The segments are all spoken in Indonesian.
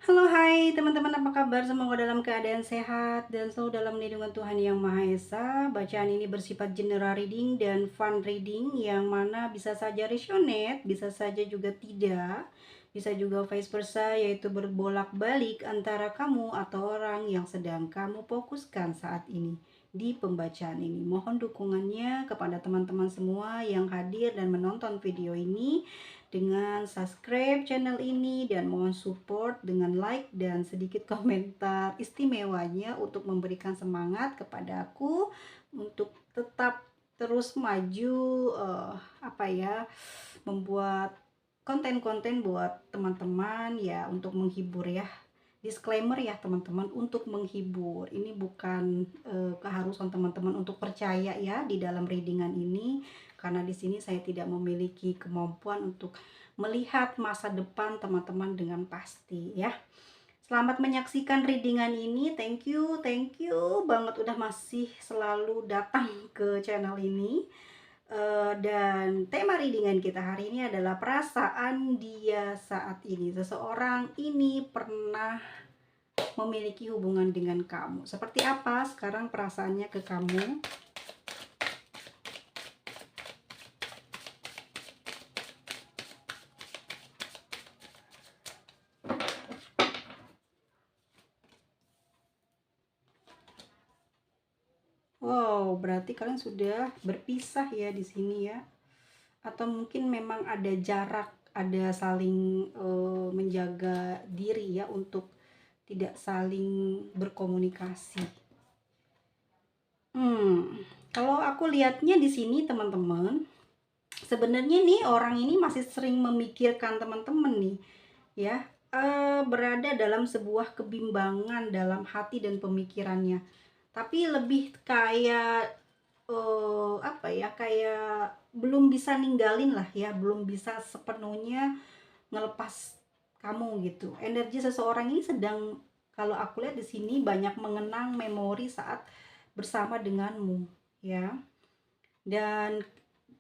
Halo, hai teman-teman, apa kabar? Semoga dalam keadaan sehat dan selalu dalam lindungan Tuhan Yang Maha Esa. Bacaan ini bersifat general reading dan fun reading, yang mana bisa saja resonate, bisa saja juga tidak, bisa juga vice versa, yaitu berbolak-balik antara kamu atau orang yang sedang kamu fokuskan saat ini di pembacaan ini. Mohon dukungannya kepada teman-teman semua yang hadir dan menonton video ini dengan subscribe channel ini, dan mohon support dengan like dan sedikit komentar istimewanya untuk memberikan semangat kepada aku untuk tetap terus maju, membuat konten-konten buat teman-teman ya, untuk menghibur ya. Disclaimer ya teman-teman, untuk menghibur. Ini bukan keharusan teman-teman untuk percaya ya di dalam readingan ini, karena di sini saya tidak memiliki kemampuan untuk melihat masa depan teman-teman dengan pasti ya. Selamat menyaksikan readingan ini. Thank you banget udah masih selalu datang ke channel ini. Dan tema readingan kita hari ini adalah perasaan dia saat ini. Seseorang ini pernah memiliki hubungan dengan kamu. Seperti apa sekarang perasaannya ke kamu? Wow, berarti kalian sudah berpisah ya di sini ya. Atau mungkin memang ada jarak, ada saling menjaga diri ya untuk tidak saling berkomunikasi. Kalau aku lihatnya di sini teman-teman, sebenarnya nih orang ini masih sering memikirkan teman-teman nih ya, berada dalam sebuah kebimbangan dalam hati dan pemikirannya. Tapi lebih kayak kayak belum bisa ninggalin lah ya, belum bisa sepenuhnya ngelepas kamu gitu. Energi seseorang ini sedang, kalau aku lihat di sini, banyak mengenang memori saat bersama denganmu ya. Dan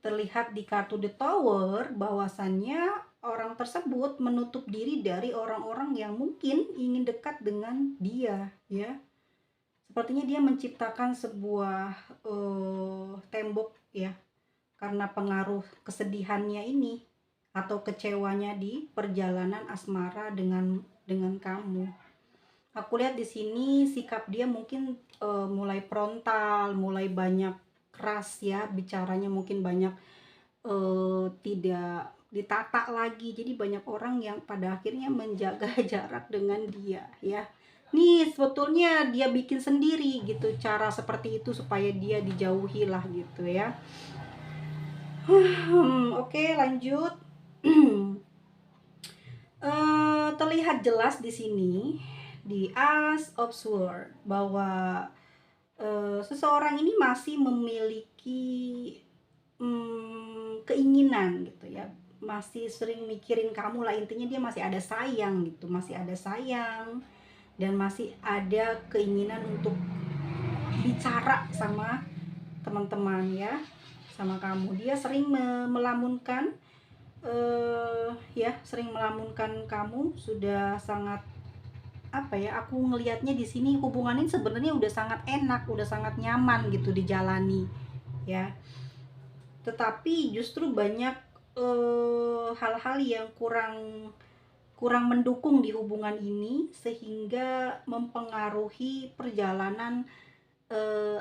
terlihat di kartu The Tower bahwasannya orang tersebut menutup diri dari orang-orang yang mungkin ingin dekat dengan dia ya. Sepertinya dia menciptakan sebuah tembok ya, karena pengaruh kesedihannya ini atau kecewanya di perjalanan asmara dengan kamu. Aku lihat di sini sikap dia mungkin mulai frontal, mulai banyak keras ya bicaranya, mungkin banyak tidak ditata lagi. Jadi banyak orang yang pada akhirnya menjaga jarak dengan dia ya. Nih sebetulnya dia bikin sendiri gitu cara seperti itu supaya dia dijauhi lah gitu ya. Oke, lanjut. Terlihat jelas di sini di Ace of Swords bahwa seseorang ini masih memiliki keinginan gitu ya, masih sering mikirin kamu lah, intinya dia masih ada sayang gitu, masih ada sayang dan masih ada keinginan untuk bicara sama teman-teman ya, sama kamu. Dia sering melamunkan sering melamunkan kamu, sudah sangat aku ngelihatnya di sini hubungan ini sebenarnya udah sangat enak, udah sangat nyaman gitu dijalani ya. Tetapi justru banyak hal-hal yang kurang mendukung di hubungan ini, sehingga mempengaruhi perjalanan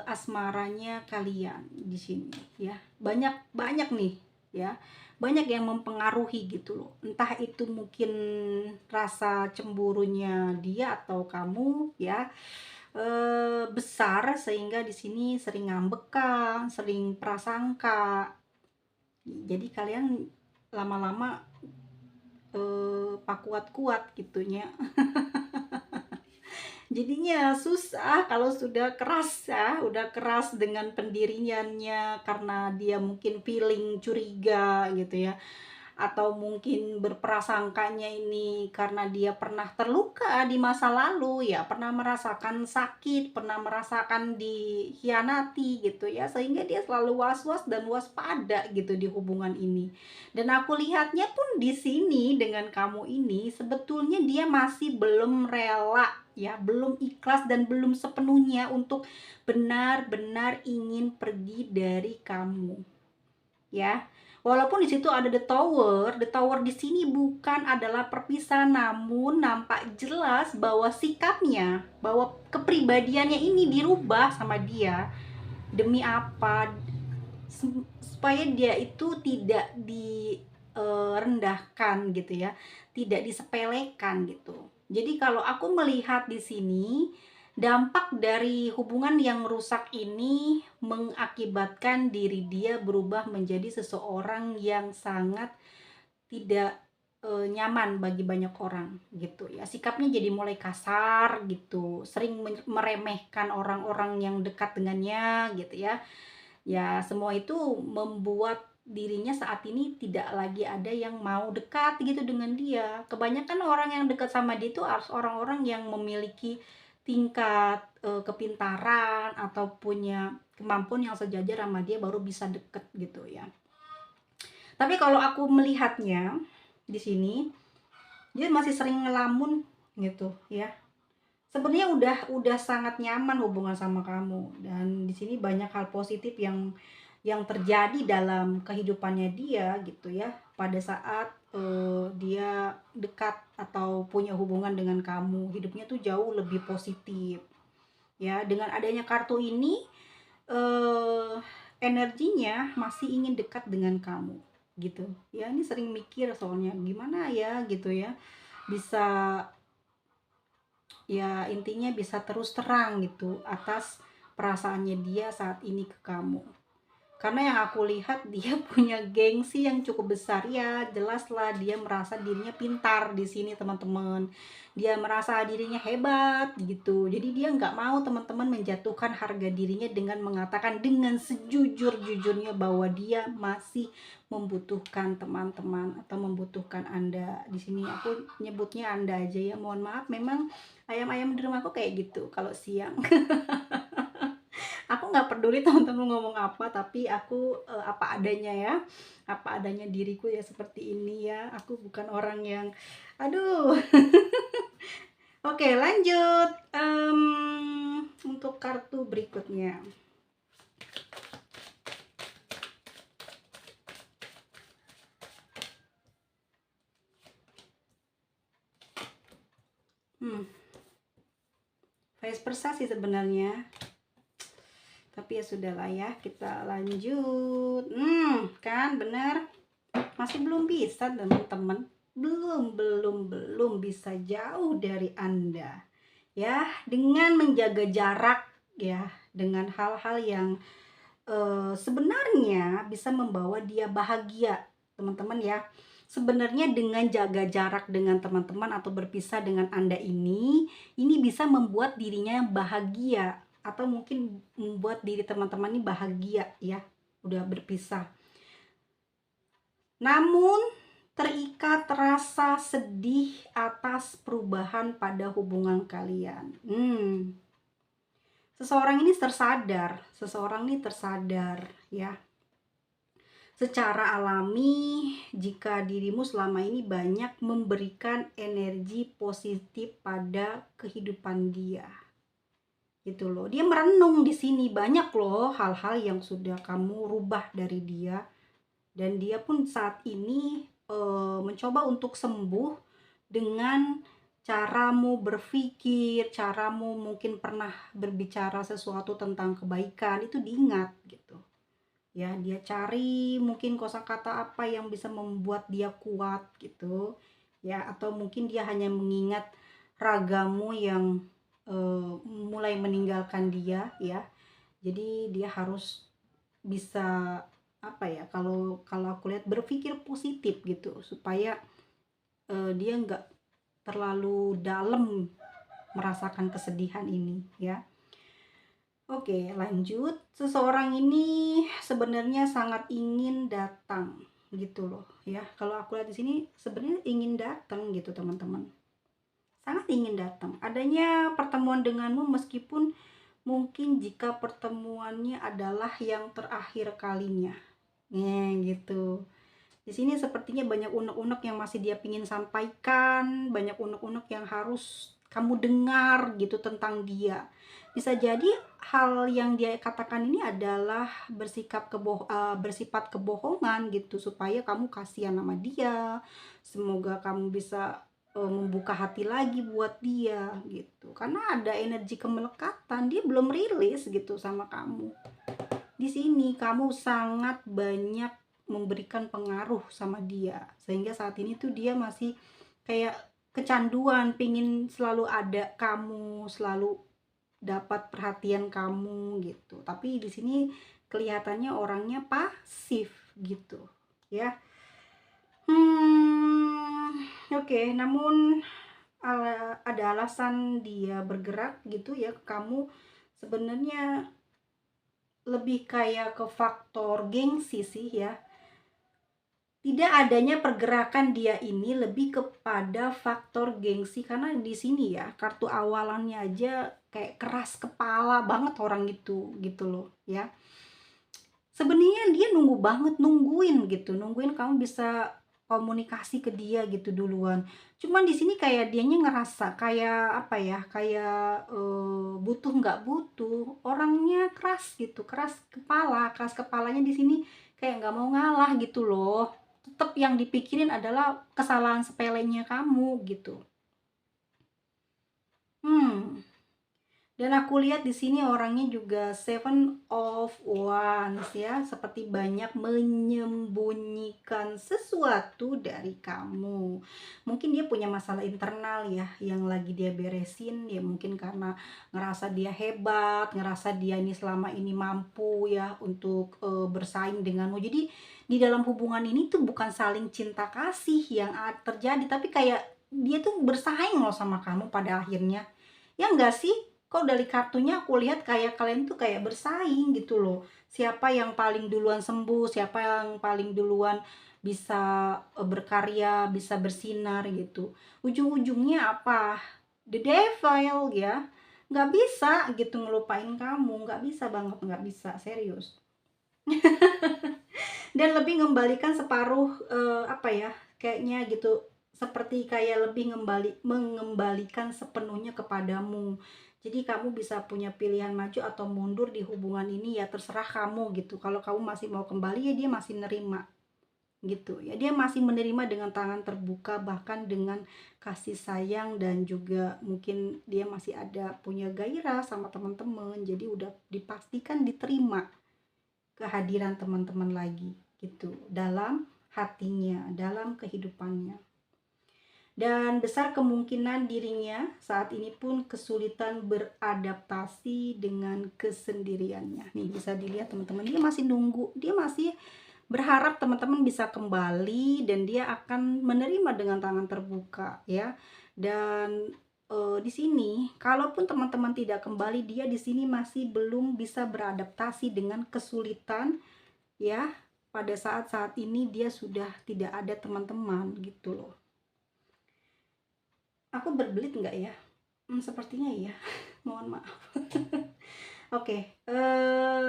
asmaranya kalian di sini ya. Banyak nih ya, banyak yang mempengaruhi gitu loh. Entah itu mungkin rasa cemburunya dia atau kamu ya, besar sehingga di sini sering ngambekan, sering prasangka. Jadi kalian lama-lama pak kuat-kuat gitunya. Jadinya susah kalau sudah keras ya, udah keras dengan pendiriannya karena dia mungkin feeling curiga gitu ya, atau mungkin berprasangkanya ini karena dia pernah terluka di masa lalu ya, pernah merasakan sakit, pernah merasakan dikhianati gitu ya, sehingga dia selalu was-was dan waspada gitu di hubungan ini. Dan aku lihatnya pun di sini dengan kamu ini sebetulnya dia masih belum rela ya, belum ikhlas dan belum sepenuhnya untuk benar-benar ingin pergi dari kamu ya. Walaupun di situ ada the tower di sini bukan adalah perpisahan, namun nampak jelas bahwa sikapnya, bahwa kepribadiannya ini dirubah sama dia. Demi apa? Supaya dia itu tidak direndahkan gitu ya, tidak disepelekan gitu. Jadi kalau aku melihat di sini, dampak dari hubungan yang rusak ini mengakibatkan diri dia berubah menjadi seseorang yang sangat tidak nyaman bagi banyak orang gitu ya. Sikapnya jadi mulai kasar gitu, sering meremehkan orang-orang yang dekat dengannya gitu ya. Ya, semua itu membuat dirinya saat ini tidak lagi ada yang mau dekat gitu dengan dia. Kebanyakan orang yang dekat sama dia itu harus orang-orang yang memiliki tingkat kepintaran atau punya kemampuan yang sejajar sama dia baru bisa deket gitu ya. Tapi kalau aku melihatnya di sini, dia masih sering ngelamun gitu ya. Sebenarnya udah sangat nyaman hubungan sama kamu, dan di sini banyak hal positif yang terjadi dalam kehidupannya dia gitu ya, pada saat dia dekat atau punya hubungan dengan kamu, hidupnya tuh jauh lebih positif ya. Dengan adanya kartu ini eh, energinya masih ingin dekat dengan kamu gitu ya. Ini sering mikir soalnya gimana ya gitu ya, bisa ya intinya bisa terus terang gitu atas perasaannya dia saat ini ke kamu. Karena yang aku lihat dia punya gengsi yang cukup besar ya, jelaslah dia merasa dirinya pintar di sini teman-teman. Dia merasa dirinya hebat gitu. Jadi dia nggak mau teman-teman menjatuhkan harga dirinya dengan mengatakan dengan sejujur-jujurnya bahwa dia masih membutuhkan teman-teman atau membutuhkan Anda. Di sini aku nyebutnya Anda aja ya. Mohon maaf, memang ayam-ayam di rumahku kayak gitu kalau siang. Aku nggak peduli teman-teman ngomong apa, tapi aku apa adanya ya, apa adanya diriku ya seperti ini ya. Aku bukan orang yang aduh. Oke, lanjut untuk kartu berikutnya. Vice versa sih sebenarnya, tapi ya sudahlah ya, kita lanjut. Kan benar, masih belum bisa teman-teman, belum bisa jauh dari Anda ya, dengan menjaga jarak ya, dengan hal-hal yang sebenarnya bisa membawa dia bahagia teman-teman ya. Sebenarnya dengan jaga jarak dengan teman-teman atau berpisah dengan Anda ini bisa membuat dirinya bahagia, atau mungkin membuat diri teman-teman ini bahagia ya, udah berpisah. Namun terikat rasa sedih atas perubahan pada hubungan kalian. Seseorang ini tersadar ya, secara alami jika dirimu selama ini banyak memberikan energi positif pada kehidupan dia. Gitu loh. Dia merenung di sini, banyak loh hal-hal yang sudah kamu rubah dari dia, dan dia pun saat ini mencoba untuk sembuh dengan caramu berpikir, caramu mungkin pernah berbicara sesuatu tentang kebaikan, itu diingat gitu ya. Dia cari mungkin kosakata apa yang bisa membuat dia kuat gitu ya, atau mungkin dia hanya mengingat ragamu yang mulai meninggalkan dia ya. Jadi dia harus bisa apa ya, kalau aku lihat berpikir positif gitu, supaya dia nggak terlalu dalam merasakan kesedihan ini ya. Oke, lanjut. Seseorang ini sebenarnya sangat ingin datang gitu loh ya. Kalau aku lihat di sini sebenarnya ingin datang gitu teman-teman, sangat ingin datang. Adanya pertemuan denganmu meskipun mungkin jika pertemuannya adalah yang terakhir kalinya. Gitu. Di sini sepertinya banyak unek-unek yang masih dia pingin sampaikan, banyak unek-unek yang harus kamu dengar gitu tentang dia. Bisa jadi hal yang dia katakan ini adalah bersifat kebohongan gitu supaya kamu kasihan sama dia. Semoga kamu bisa membuka hati lagi buat dia gitu. Karena ada energi kemelekatan, dia belum rilis gitu sama kamu. Di sini kamu sangat banyak memberikan pengaruh sama dia sehingga saat ini tuh dia masih kayak kecanduan pingin selalu ada kamu, selalu dapat perhatian kamu gitu. Tapi di sini kelihatannya orangnya pasif gitu ya. Oke, namun ada alasan dia bergerak gitu ya ke kamu. Sebenarnya lebih kayak ke faktor gengsi sih ya. Tidak adanya pergerakan dia ini lebih kepada faktor gengsi karena di sini ya kartu awalannya aja kayak keras kepala banget orang itu gitu loh ya. Sebenarnya dia nungguin gitu, nungguin kamu bisa komunikasi ke dia gitu duluan. Cuman di sini kayak dianya ngerasa kayak apa ya, kayak butuh nggak butuh, orangnya keras gitu, keras kepalanya di sini kayak nggak mau ngalah gitu loh. Tetap yang dipikirin adalah kesalahan sepelenya kamu gitu. Dan aku lihat di sini orangnya juga Seven of Wands ya, seperti banyak menyembunyikan sesuatu dari kamu. Mungkin dia punya masalah internal ya yang lagi dia beresin ya, mungkin karena ngerasa dia hebat, ngerasa dia ini selama ini mampu ya untuk bersaing denganmu. Jadi di dalam hubungan ini tuh bukan saling cinta kasih yang terjadi, tapi kayak dia tuh bersaing loh sama kamu pada akhirnya. Ya enggak sih? Kok dari kartunya aku lihat kayak kalian tuh kayak bersaing gitu loh. Siapa yang paling duluan sembuh, siapa yang paling duluan bisa berkarya, bisa bersinar gitu. Ujung-ujungnya apa? The devil ya. Nggak bisa gitu ngelupain kamu, nggak bisa banget, nggak bisa, serius. Dan lebih mengembalikan separuh apa ya, kayaknya gitu, seperti kayak lebih mengembalikan sepenuhnya kepadamu. Jadi kamu bisa punya pilihan maju atau mundur di hubungan ini ya, terserah kamu gitu. Kalau kamu masih mau kembali ya dia masih nerima gitu ya, dia masih menerima dengan tangan terbuka, bahkan dengan kasih sayang, dan juga mungkin dia masih ada punya gairah sama teman-teman, jadi udah dipastikan diterima kehadiran teman-teman lagi gitu dalam hatinya, dalam kehidupannya. Dan besar kemungkinan dirinya saat ini pun kesulitan beradaptasi dengan kesendiriannya. Nih bisa dilihat teman-teman, dia masih nunggu, dia masih berharap teman-teman bisa kembali dan dia akan menerima dengan tangan terbuka ya. Dan di sini kalaupun teman-teman tidak kembali, dia di sini masih belum bisa beradaptasi dengan kesulitan ya. Pada saat-saat ini dia sudah tidak ada teman-teman gitu loh. Aku berbelit nggak ya? Sepertinya iya. Mohon maaf. Oke,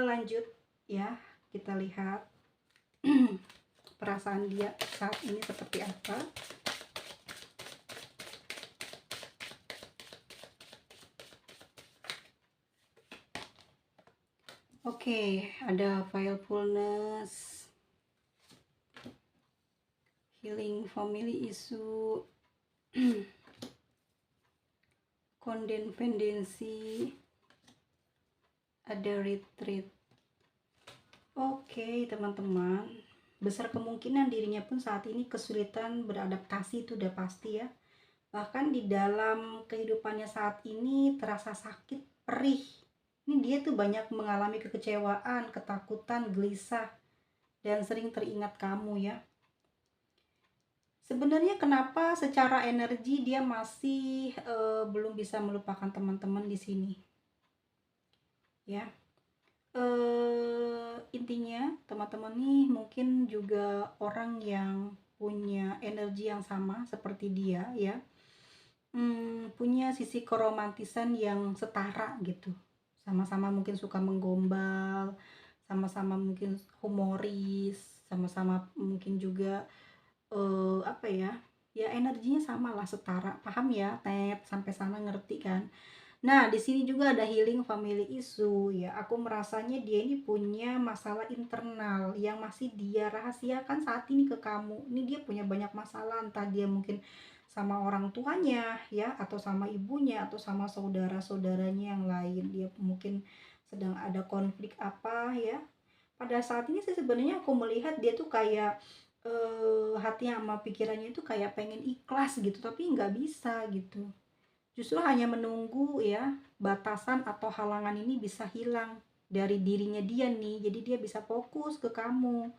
lanjut ya. Kita lihat perasaan dia saat ini seperti apa. Oke, ada Firefulness, Healing Family Issue, Codependency, ada Retreat. Oke teman-teman, besar kemungkinan dirinya pun saat ini kesulitan beradaptasi, itu udah pasti ya. Bahkan di dalam kehidupannya saat ini terasa sakit, perih. Ini dia tuh banyak mengalami kekecewaan, ketakutan, gelisah, dan sering teringat kamu ya. Sebenarnya kenapa secara energi dia masih belum bisa melupakan teman-teman di sini. Ya. Intinya teman-teman nih mungkin juga orang yang punya energi yang sama seperti dia ya, punya sisi keromantisan yang setara gitu, sama-sama mungkin suka menggombal, sama-sama mungkin humoris, sama-sama mungkin juga, apa ya, ya energinya sama lah setara, paham ya? Sampai sana ngerti kan? Nah, di sini juga ada healing family issue ya. Aku merasanya dia ini punya masalah internal yang masih dia rahasiakan saat ini ke kamu. Ini dia punya banyak masalah, entah dia mungkin sama orang tuanya ya, atau sama ibunya, atau sama saudara-saudaranya yang lain. Dia mungkin sedang ada konflik apa ya. Pada saat ini sih sebenarnya aku melihat dia tuh kayak hati sama pikirannya itu kayak pengen ikhlas gitu, tapi nggak bisa gitu. Justru hanya menunggu ya, batasan atau halangan ini bisa hilang dari dirinya dia nih, jadi dia bisa fokus ke kamu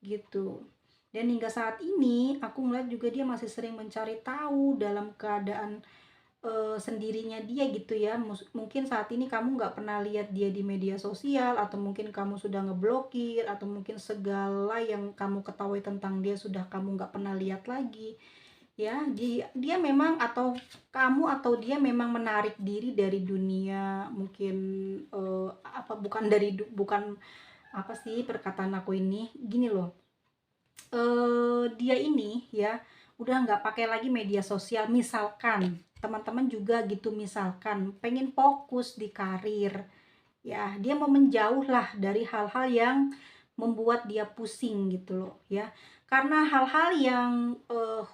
gitu. Dan hingga saat ini aku melihat juga dia masih sering mencari tahu dalam keadaan sendirinya dia gitu ya. Mungkin saat ini kamu nggak pernah lihat dia di media sosial, atau mungkin kamu sudah ngeblokir, atau mungkin segala yang kamu ketahui tentang dia sudah kamu nggak pernah lihat lagi ya. Dia memang, atau kamu atau dia memang menarik diri dari dunia mungkin, apa, bukan dari bukan, apa sih perkataan aku ini, gini loh, dia ini ya udah nggak pakai lagi media sosial, misalkan teman-teman juga gitu, misalkan pengen fokus di karir ya, dia mau menjauh lah dari hal-hal yang membuat dia pusing gitu loh ya. Karena hal-hal yang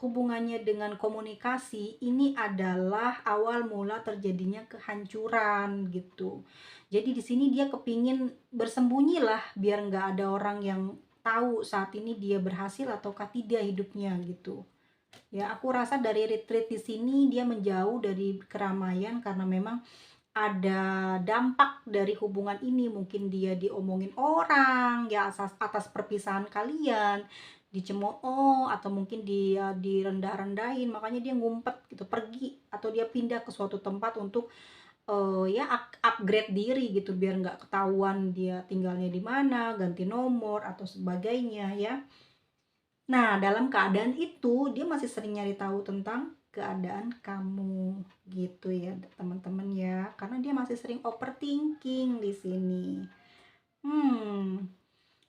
hubungannya dengan komunikasi ini adalah awal mula terjadinya kehancuran gitu. Jadi di sini dia kepingin bersembunyi lah biar nggak ada orang yang tahu saat ini dia berhasil ataukah tidak hidupnya gitu. Ya, aku rasa dari retreat di sini dia menjauh dari keramaian karena memang ada dampak dari hubungan ini. Mungkin dia diomongin orang ya atas perpisahan kalian, dicemooh, atau mungkin dia direndah-rendahin, makanya dia ngumpet gitu, pergi atau dia pindah ke suatu tempat untuk ya upgrade diri gitu biar nggak ketahuan dia tinggalnya di mana, ganti nomor atau sebagainya ya. Nah, dalam keadaan itu dia masih sering nyari tahu tentang keadaan kamu gitu ya, teman-teman ya. Karena dia masih sering overthinking di sini. Hmm,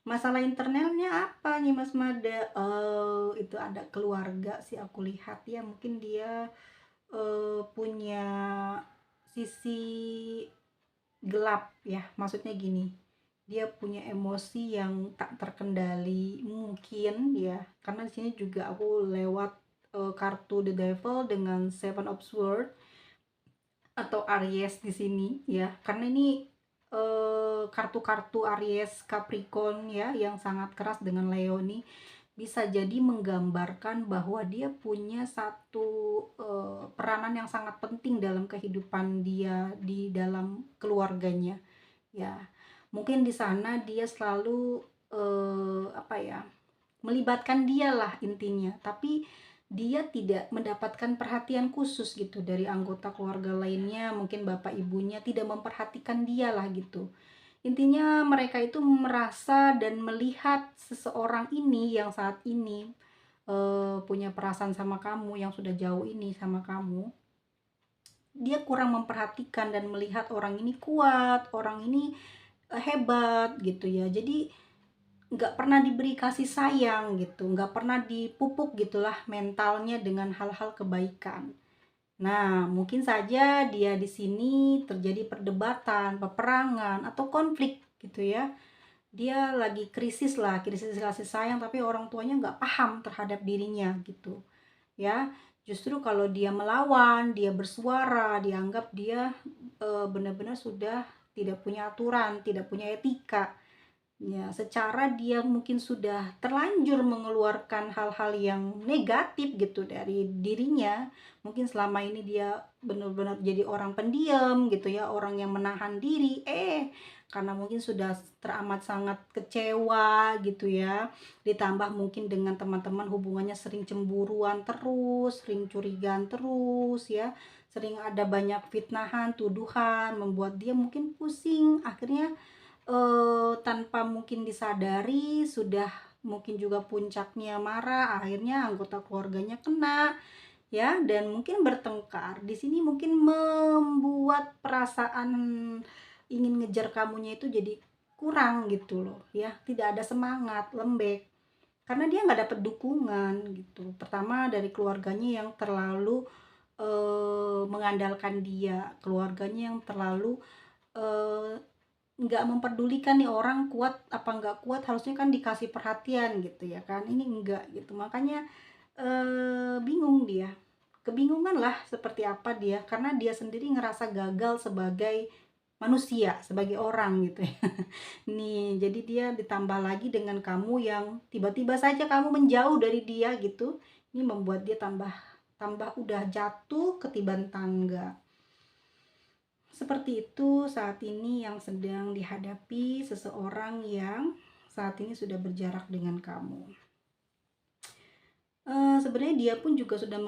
masalah internalnya apa nih Mas Mada? Oh, itu ada keluarga sih aku lihat ya. Mungkin dia punya sisi gelap ya. Maksudnya gini, dia punya emosi yang tak terkendali mungkin ya, karena di sini juga aku lewat kartu The Devil dengan Seven of Swords atau Aries di sini ya, karena ini kartu-kartu Aries Capricorn ya yang sangat keras dengan Leo nih, bisa jadi menggambarkan bahwa dia punya satu peranan yang sangat penting dalam kehidupan dia di dalam keluarganya ya. Mungkin di sana dia selalu apa ya, melibatkan dialah intinya, tapi dia tidak mendapatkan perhatian khusus gitu dari anggota keluarga lainnya, mungkin bapak ibunya tidak memperhatikan dialah gitu. Intinya mereka itu merasa dan melihat seseorang ini yang saat ini punya perasaan sama kamu, yang sudah jauh ini sama kamu, dia kurang memperhatikan dan melihat orang ini kuat, orang ini hebat gitu ya. Jadi nggak pernah diberi kasih sayang gitu, nggak pernah dipupuk gitulah mentalnya dengan hal-hal kebaikan. Nah, mungkin saja dia di sini terjadi perdebatan, peperangan, atau konflik gitu ya. Dia lagi krisis lah, krisis kasih sayang, tapi orang tuanya nggak paham terhadap dirinya gitu ya. Justru kalau dia melawan, dia bersuara, dianggap dia benar-benar sudah tidak punya aturan, tidak punya etika. Ya, secara dia mungkin sudah terlanjur mengeluarkan hal-hal yang negatif gitu dari dirinya. Mungkin selama ini dia benar-benar jadi orang pendiam gitu ya, orang yang menahan diri. Karena mungkin sudah teramat sangat kecewa gitu ya. Ditambah mungkin dengan teman-teman hubungannya sering cemburuan terus, sering curigaan terus ya. Sering ada banyak fitnahan, tuduhan, membuat dia mungkin pusing. Akhirnya tanpa mungkin disadari sudah mungkin juga puncaknya marah, akhirnya anggota keluarganya kena, ya, dan mungkin bertengkar. Di sini mungkin membuat perasaan ingin ngejar kamunya itu jadi kurang gitu loh, ya, tidak ada semangat, lembek. Karena dia nggak dapet dukungan gitu. Pertama dari keluarganya yang terlalu mengandalkan dia, keluarganya yang terlalu eh, nggak memperdulikan nih orang kuat apa nggak kuat, harusnya kan dikasih perhatian gitu ya kan, ini enggak gitu. Makanya bingung dia, kebingungan lah seperti apa dia, karena dia sendiri ngerasa gagal sebagai manusia, sebagai orang gitu ya. Nih, jadi dia ditambah lagi dengan kamu yang tiba-tiba saja kamu menjauh dari dia gitu. Ini membuat dia tambah tambah udah jatuh ketiban tangga. Seperti itu saat ini yang sedang dihadapi seseorang yang saat ini sudah berjarak dengan kamu. Sebenarnya dia pun juga sudah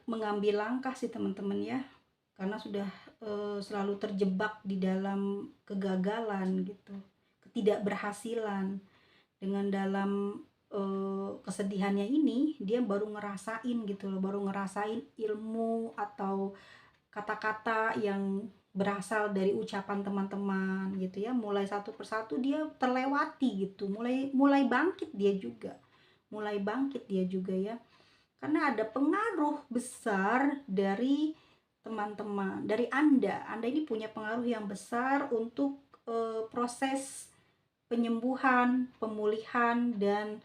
mengambil langkah sih teman-teman ya, karena sudah selalu terjebak di dalam kegagalan gitu, ketidakberhasilan. Dengan dalam kesedihannya ini dia baru ngerasain gitu loh, baru ngerasain ilmu atau kata-kata yang berasal dari ucapan teman-teman gitu ya, mulai satu persatu dia terlewati gitu, mulai mulai bangkit dia juga, mulai bangkit dia juga ya, karena ada pengaruh besar dari teman-teman, dari Anda ini punya pengaruh yang besar untuk proses penyembuhan, pemulihan, dan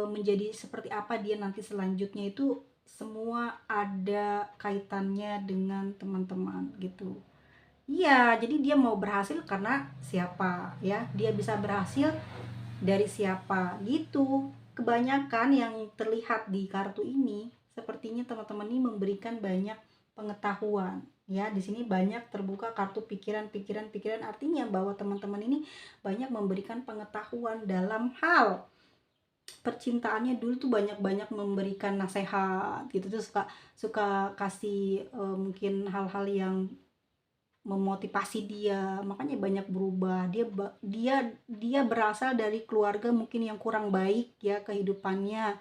menjadi seperti apa dia nanti selanjutnya itu semua ada kaitannya dengan teman-teman gitu. Iya, jadi dia mau berhasil karena siapa ya? Dia bisa berhasil dari siapa gitu. Kebanyakan yang terlihat di kartu ini sepertinya teman-teman ini memberikan banyak pengetahuan ya. Di sini banyak terbuka kartu pikiran, artinya bahwa teman-teman ini banyak memberikan pengetahuan dalam hal percintaannya. Dulu tuh banyak-banyak memberikan nasihat gitu tuh, suka suka kasih mungkin hal-hal yang memotivasi dia, makanya banyak berubah. Dia berasal dari keluarga mungkin yang kurang baik ya kehidupannya,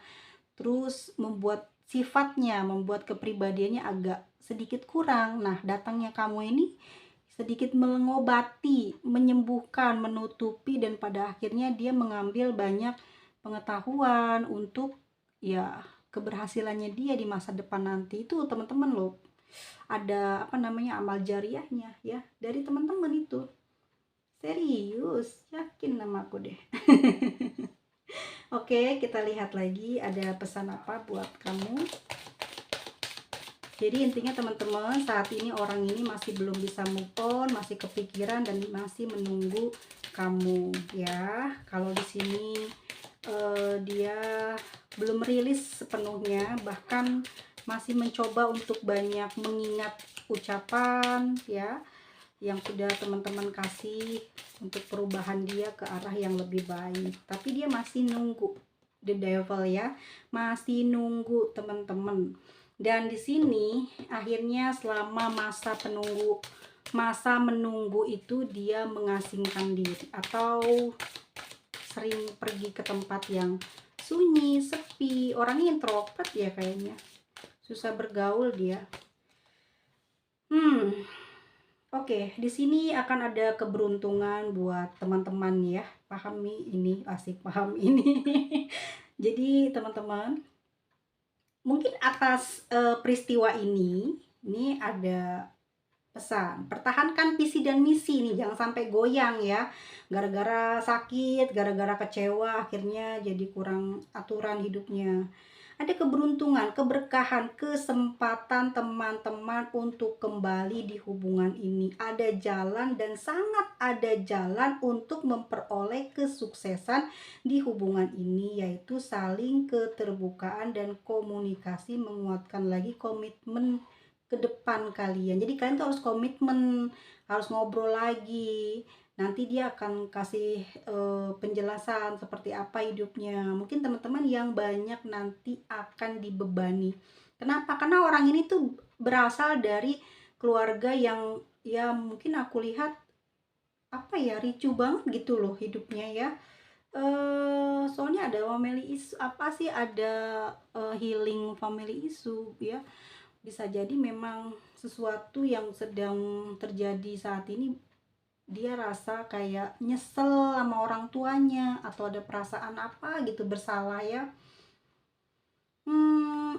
terus membuat sifatnya, membuat kepribadiannya agak sedikit kurang. Nah, datangnya kamu ini sedikit mengobati, menyembuhkan, menutupi, dan pada akhirnya dia mengambil banyak pengetahuan untuk ya keberhasilannya dia di masa depan nanti. Itu teman-teman loh, ada apa namanya, amal jariahnya ya dari teman-teman itu. Serius, yakin nama aku deh. Oke, kita lihat lagi ada pesan apa buat kamu. Jadi intinya teman-teman, saat ini orang ini masih belum bisa move on, masih kepikiran dan masih menunggu kamu ya. Kalau di sini dia belum rilis sepenuhnya, bahkan masih mencoba untuk banyak mengingat ucapan ya yang sudah teman-teman kasih untuk perubahan dia ke arah yang lebih baik. Tapi dia masih nunggu, the devil ya, masih nunggu teman-teman. Dan di sini akhirnya selama masa menunggu itu dia mengasingkan diri atau sering pergi ke tempat yang sunyi, sepi. Orangnya introvert ya kayaknya, susah bergaul dia. Oke, di sini akan ada keberuntungan buat teman-teman ya. Pahami ini, asik paham ini. Jadi teman-teman, mungkin atas peristiwa ini ada pesan. Pertahankan visi dan misi nih, jangan sampai goyang ya. Gara-gara sakit, gara-gara kecewa, akhirnya jadi kurang aturan hidupnya. Ada keberuntungan, keberkahan, kesempatan teman-teman untuk kembali di hubungan ini. Ada jalan dan sangat ada jalan untuk memperoleh kesuksesan di hubungan ini, yaitu saling keterbukaan dan komunikasi, menguatkan lagi komitmen ke depan kalian. Jadi kalian tuh harus komitmen, harus ngobrol lagi. Nanti dia akan kasih penjelasan seperti apa hidupnya. Mungkin teman-teman yang banyak nanti akan dibebani. Kenapa? Karena orang ini tuh berasal dari keluarga yang ya mungkin aku lihat apa ya, ricu banget gitu loh hidupnya ya. Soalnya ada family issue, apa sih, ada healing family issue ya. Bisa jadi memang sesuatu yang sedang terjadi saat ini, dia rasa kayak nyesel sama orang tuanya atau ada perasaan apa gitu, bersalah ya.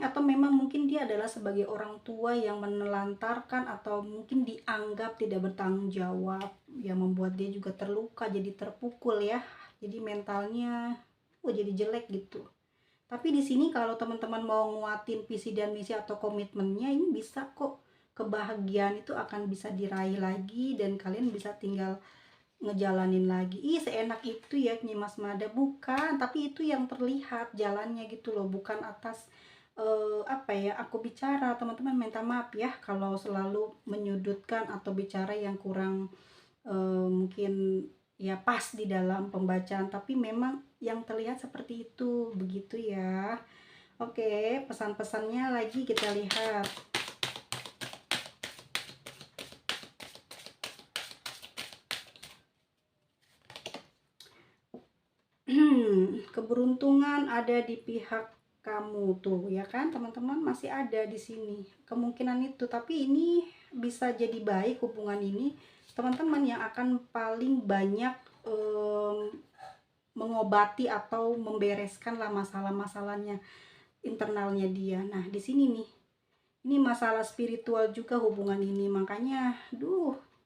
Atau memang mungkin dia adalah sebagai orang tua yang menelantarkan atau mungkin dianggap tidak bertanggung jawab, yang membuat dia juga terluka, jadi terpukul ya. Jadi mentalnya jadi jelek gitu. Tapi di sini kalau teman-teman mau nguatin visi dan misi atau komitmennya, ini bisa kok. Kebahagiaan itu akan bisa diraih lagi dan kalian bisa tinggal ngejalanin lagi. Ih, seenak itu ya Nyimas Mada, bukan, tapi itu yang terlihat jalannya gitu loh, bukan atas apa ya, aku bicara, teman-teman minta maaf ya kalau selalu menyudutkan atau bicara yang kurang mungkin ya pas di dalam pembacaan, tapi memang yang terlihat seperti itu, begitu ya. Oke, pesan-pesannya lagi kita lihat. Keberuntungan ada di pihak kamu tuh ya kan teman-teman, masih ada di sini kemungkinan itu. Tapi ini bisa jadi baik hubungan ini, teman-teman yang akan paling banyak mengobati atau membereskan lah masalah-masalahnya internalnya dia. Nah di sini nih, ini masalah spiritual juga hubungan ini, makanya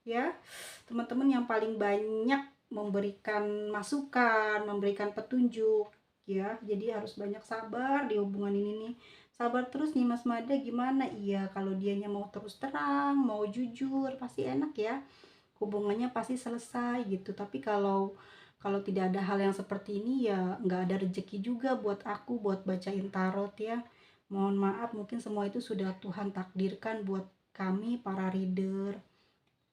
ya teman-teman yang paling banyak memberikan masukan, memberikan petunjuk ya. Jadi harus banyak sabar di hubungan ini nih. Sabar terus nih Mas Mada, gimana? Iya, kalau dianya mau terus terang, mau jujur, pasti enak ya. Hubungannya pasti selesai gitu. Tapi kalau tidak ada hal yang seperti ini, ya nggak ada rezeki juga buat aku buat bacain tarot ya. Mohon maaf, mungkin semua itu sudah Tuhan takdirkan buat kami para reader.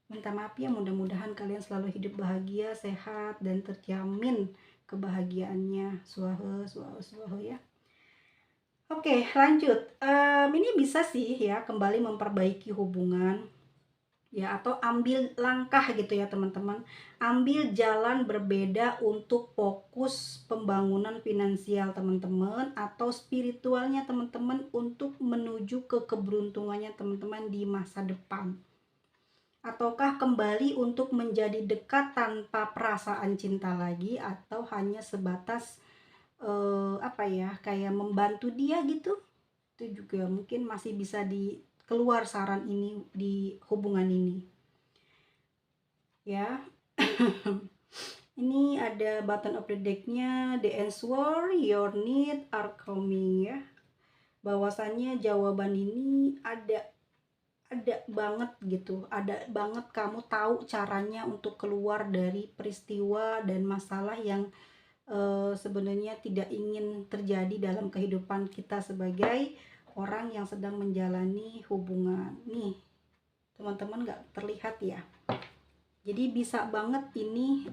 Minta maaf ya, mudah-mudahan kalian selalu hidup bahagia, sehat, dan terjamin kebahagiaannya. Swahe, swahe, swahe ya. Oke, lanjut. Ini bisa sih ya kembali memperbaiki hubungan ya, atau ambil langkah gitu ya teman-teman. Ambil jalan berbeda untuk fokus pembangunan finansial teman-teman atau spiritualnya teman-teman untuk menuju ke keberuntungannya teman-teman di masa depan. Ataukah kembali untuk menjadi dekat tanpa perasaan cinta lagi, atau hanya sebatas apa ya, kayak membantu dia gitu. Itu juga mungkin masih bisa keluar saran ini di hubungan ini ya. Ini ada button of the deck-nya, the answer your need are coming ya. Bahwasannya jawaban ini ada banget gitu, ada banget, kamu tahu caranya untuk keluar dari peristiwa dan masalah yang sebenarnya tidak ingin terjadi dalam kehidupan kita sebagai orang yang sedang menjalani hubungan nih teman-teman. Nggak terlihat ya, jadi bisa banget ini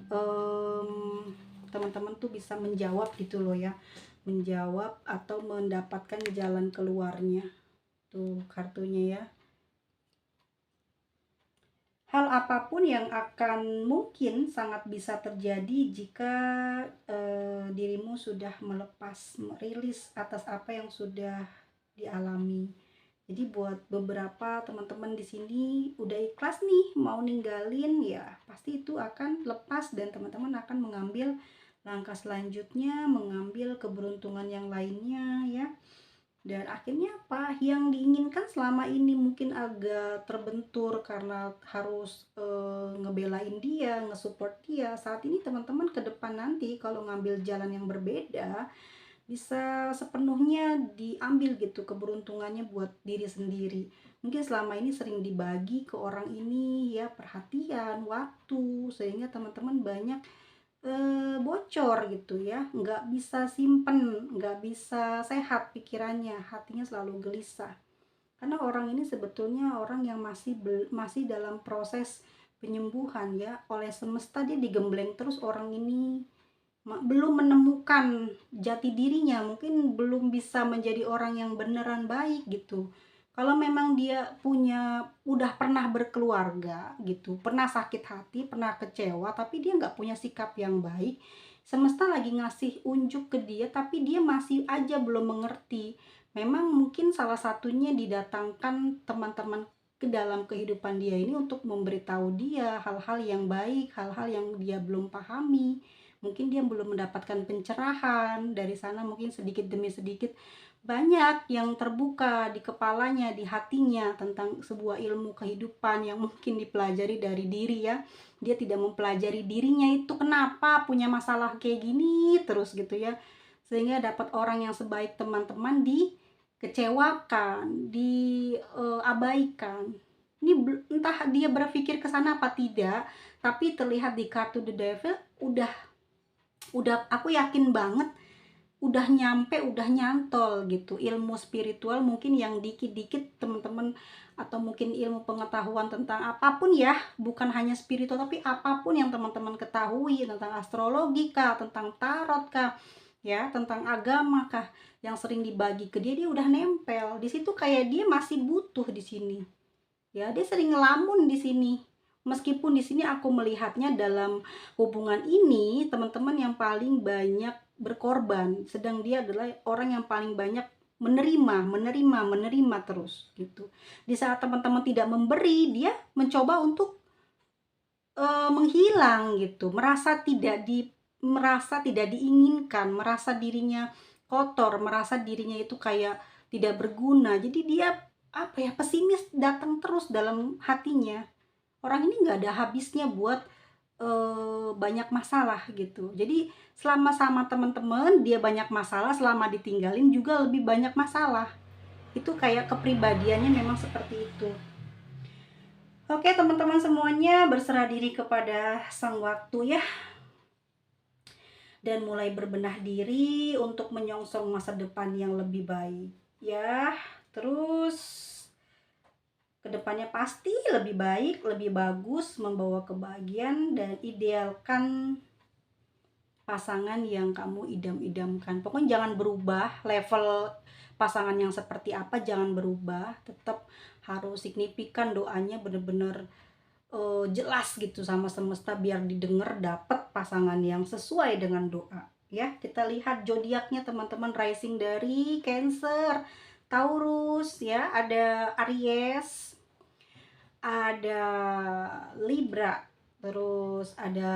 teman-teman tuh bisa menjawab gitu loh ya, menjawab atau mendapatkan jalan keluarnya tuh kartunya ya. Hal apapun yang akan mungkin sangat bisa terjadi jika dirimu sudah melepas, merilis atas apa yang sudah dialami. Jadi buat beberapa teman-teman di sini udah ikhlas nih mau ninggalin, ya pasti itu akan lepas dan teman-teman akan mengambil langkah selanjutnya, mengambil keberuntungan yang lainnya ya. Dan akhirnya apa yang diinginkan selama ini mungkin agak terbentur karena harus ngebelain dia, ngesupport dia. Saat ini teman-teman ke depan nanti kalau ngambil jalan yang berbeda, bisa sepenuhnya diambil gitu keberuntungannya buat diri sendiri. Mungkin selama ini sering dibagi ke orang ini ya, perhatian, waktu, sehingga teman-teman banyak bocor gitu ya, nggak bisa simpen, nggak bisa sehat pikirannya, hatinya selalu gelisah. Karena orang ini sebetulnya orang yang masih dalam proses penyembuhan ya, oleh semesta dia digembleng terus. Orang ini belum menemukan jati dirinya, mungkin belum bisa menjadi orang yang beneran baik gitu. Kalau memang dia udah pernah berkeluarga gitu, pernah sakit hati, pernah kecewa, tapi dia nggak punya sikap yang baik, semesta lagi ngasih unjuk ke dia, tapi dia masih aja belum mengerti. Memang mungkin salah satunya didatangkan teman-teman ke dalam kehidupan dia ini untuk memberitahu dia hal-hal yang baik, hal-hal yang dia belum pahami. Mungkin dia belum mendapatkan pencerahan dari sana, mungkin sedikit demi sedikit banyak yang terbuka di kepalanya, di hatinya tentang sebuah ilmu kehidupan yang mungkin dipelajari dari diri ya. Dia tidak mempelajari dirinya itu kenapa punya masalah kayak gini terus gitu ya. Sehingga dapat orang yang sebaik teman-teman dikecewakan, diabaikan. Ini entah dia berpikir ke sana apa tidak, tapi terlihat di kartu The Devil udah aku yakin banget udah nyampe, udah nyantol gitu ilmu spiritual mungkin yang dikit-dikit teman-teman, atau mungkin ilmu pengetahuan tentang apapun ya, bukan hanya spiritual tapi apapun yang teman-teman ketahui tentang astrologi kah, tentang tarot kah, ya tentang agama kah, yang sering dibagi ke dia udah nempel di situ, kayak dia masih butuh di sini. Ya, dia sering ngelamun di sini. Meskipun di sini aku melihatnya dalam hubungan ini, teman-teman yang paling banyak berkorban, sedang dia adalah orang yang paling banyak menerima terus gitu. Di saat teman-teman tidak memberi, dia mencoba untuk menghilang gitu, merasa tidak diinginkan, merasa dirinya kotor, merasa dirinya itu kayak tidak berguna. Jadi dia apa ya, pesimis datang terus dalam hatinya. Orang ini nggak ada habisnya buat banyak masalah gitu. Jadi selama sama teman-teman dia banyak masalah, selama ditinggalin juga lebih banyak masalah. Itu kayak kepribadiannya memang seperti itu. Oke teman-teman semuanya, berserah diri kepada sang waktu ya, dan mulai berbenah diri untuk menyongsong masa depan yang lebih baik ya. Terus kedepannya pasti lebih baik, lebih bagus, membawa kebahagiaan, dan idealkan pasangan yang kamu idam-idamkan. Pokoknya jangan berubah, level pasangan yang seperti apa jangan berubah, tetap harus signifikan doanya, bener-bener jelas gitu sama semesta biar didengar, dapet pasangan yang sesuai dengan doa ya. Kita lihat zodiaknya teman-teman, rising dari Cancer, Taurus ya, ada Aries, ada Libra, terus ada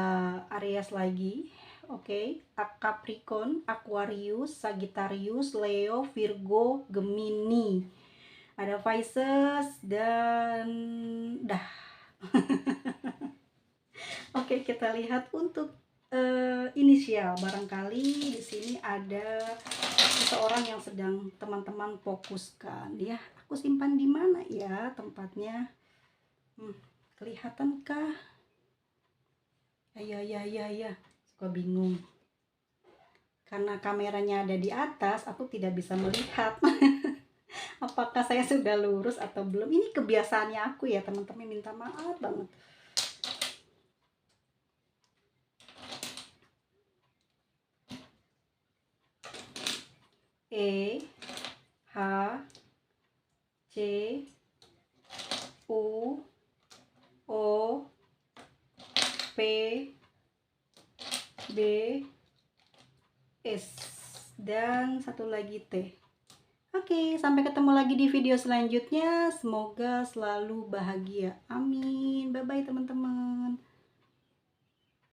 Aries lagi, oke, Capricorn, Aquarius, Sagittarius, Leo, Virgo, Gemini, ada Pisces, dan dah. Oke, kita lihat untuk inisial. Barangkali di sini ada seseorang yang sedang teman-teman fokuskan ya. Aku simpan di mana ya tempatnya? Kelihatankah? Ya. Suka bingung. Karena kameranya ada di atas, aku tidak bisa melihat. Apakah saya sudah lurus atau belum? Ini kebiasaannya aku ya, teman-teman, minta maaf banget. E, H, C, U, O, P, B, S, dan satu lagi T. Oke, sampai ketemu lagi di video selanjutnya. Semoga selalu bahagia. Amin. Bye-bye teman-teman.